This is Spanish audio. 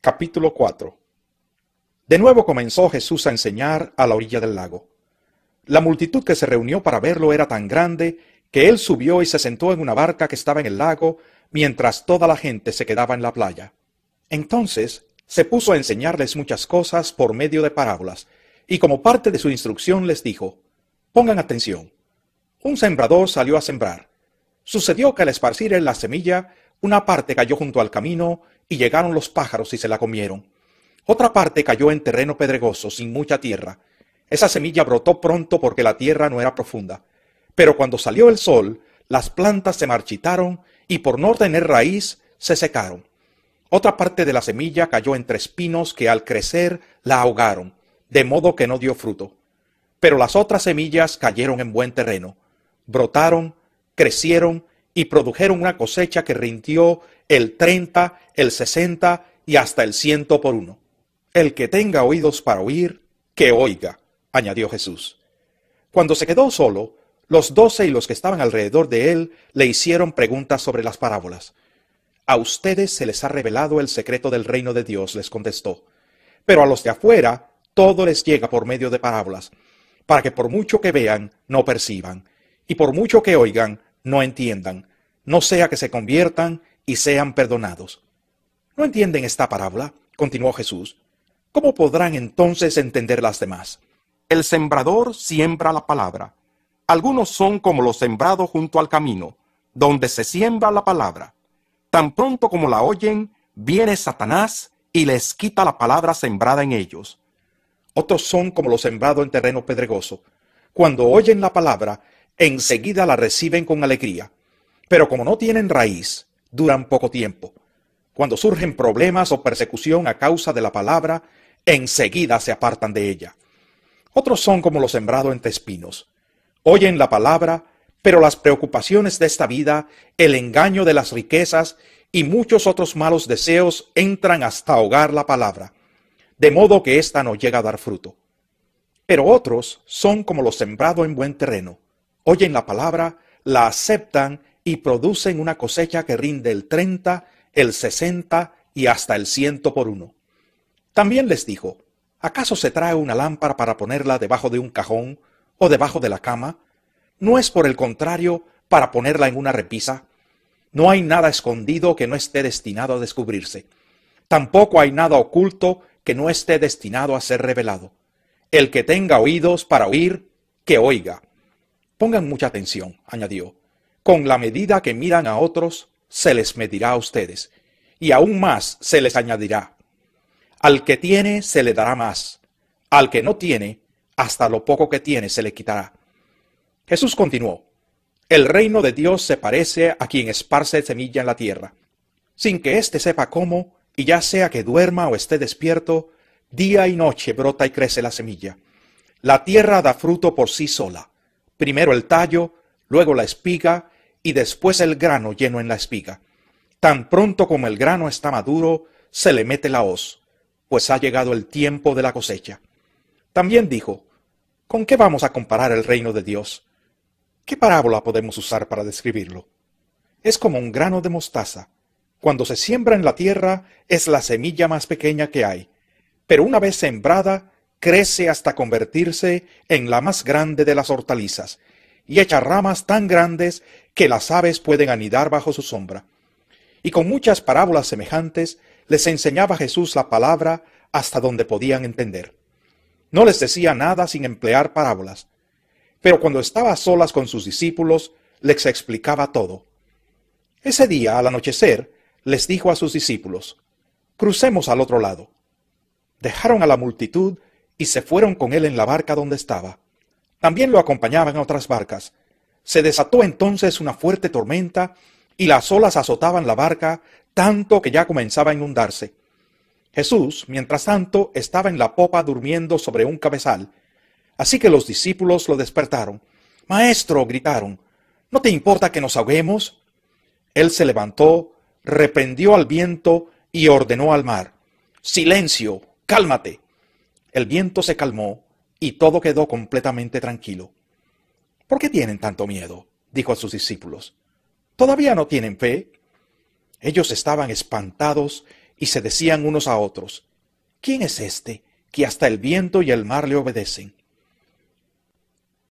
Capítulo 4. De nuevo comenzó Jesús a enseñar a la orilla del lago. La multitud que se reunió para verlo era tan grande que él subió y se sentó en una barca que estaba en el lago, mientras toda la gente se quedaba en la playa. Entonces se puso a enseñarles muchas cosas por medio de parábolas, y como parte de su instrucción les dijo: pongan atención. Un sembrador salió a sembrar. Sucedió que al esparcir la semilla, una parte cayó junto al camino, y llegaron los pájaros y se la comieron. Otra parte cayó en terreno pedregoso, sin mucha tierra. Esa semilla brotó pronto porque la tierra no era profunda. Pero cuando salió el sol, las plantas se marchitaron y por no tener raíz, se secaron. Otra parte de la semilla cayó entre espinos que al crecer la ahogaron, de modo que no dio fruto. Pero las otras semillas cayeron en buen terreno, brotaron, crecieron y produjeron una cosecha que rindió el 30, el 60 y hasta el 100 por uno. El que tenga oídos para oír, que oiga, añadió Jesús. Cuando se quedó solo, los 12 y los que estaban alrededor de él le hicieron preguntas sobre las parábolas. A ustedes se les ha revelado el secreto del reino de Dios, les contestó. Pero a los de afuera todo les llega por medio de parábolas, para que por mucho que vean, no perciban, y por mucho que oigan, no entiendan, no sea que se conviertan y sean perdonados. ¿No entienden esta parábola?, continuó Jesús. ¿Cómo podrán entonces entender las demás? El sembrador siembra la palabra. Algunos son como los sembrados junto al camino, donde se siembra la palabra. Tan pronto como la oyen, viene Satanás y les quita la palabra sembrada en ellos. Otros son como los sembrados en terreno pedregoso. Cuando oyen la palabra, enseguida la reciben con alegría. Pero como no tienen raíz, duran poco tiempo. Cuando surgen problemas o persecución a causa de la palabra, enseguida se apartan de ella. Otros son como los sembrados entre espinos. Oyen la palabra, pero las preocupaciones de esta vida, el engaño de las riquezas y muchos otros malos deseos entran hasta ahogar la palabra, de modo que ésta no llega a dar fruto. Pero otros son como los sembrados en buen terreno. Oyen la palabra, la aceptan y producen una cosecha que rinde el 30, el 60 y hasta el 100 por uno. También les dijo: ¿acaso se trae una lámpara para ponerla debajo de un cajón o debajo de la cama? ¿No es por el contrario para ponerla en una repisa? No hay nada escondido que no esté destinado a descubrirse. Tampoco hay nada oculto que no esté destinado a ser revelado. El que tenga oídos para oír, que oiga. Pongan mucha atención, añadió. Con la medida que midan a otros, se les medirá a ustedes, y aún más se les añadirá. Al que tiene, se le dará más. Al que no tiene, hasta lo poco que tiene se le quitará. Jesús continuó: el reino de Dios se parece a quien esparce semilla en la tierra, sin que éste sepa cómo, y ya sea que duerma o esté despierto, día y noche brota y crece la semilla. La tierra da fruto por sí sola, primero el tallo, luego la espiga, y después el grano lleno en la espiga. Tan pronto como el grano está maduro, se le mete la hoz, pues ha llegado el tiempo de la cosecha. También dijo: ¿con qué vamos a comparar el reino de Dios? ¿Qué parábola podemos usar para describirlo? Es como un grano de mostaza. Cuando se siembra en la tierra, es la semilla más pequeña que hay, pero una vez sembrada, crece hasta convertirse en la más grande de las hortalizas, y echa ramas tan grandes que las aves pueden anidar bajo su sombra. Y con muchas parábolas semejantes, les enseñaba Jesús la palabra hasta donde podían entender. No les decía nada sin emplear parábolas, pero cuando estaba a solas con sus discípulos, les explicaba todo. Ese día, al anochecer, les dijo a sus discípulos: crucemos al otro lado. Dejaron a la multitud y se fueron con él en la barca donde estaba. También lo acompañaban otras barcas. Se desató entonces una fuerte tormenta, y las olas azotaban la barca tanto que ya comenzaba a inundarse. Jesús, mientras tanto, estaba en la popa durmiendo sobre un cabezal. Así que los discípulos lo despertaron. «Maestro», gritaron, «¿no te importa que nos ahoguemos?» Él se levantó, reprendió al viento y ordenó al mar: «Silencio, cálmate». El viento se calmó y todo quedó completamente tranquilo. «¿Por qué tienen tanto miedo?», dijo a sus discípulos. «¿Todavía no tienen fe?». Ellos estaban espantados y se decían unos a otros: ¿Quién es este, que hasta el viento y el mar le obedecen?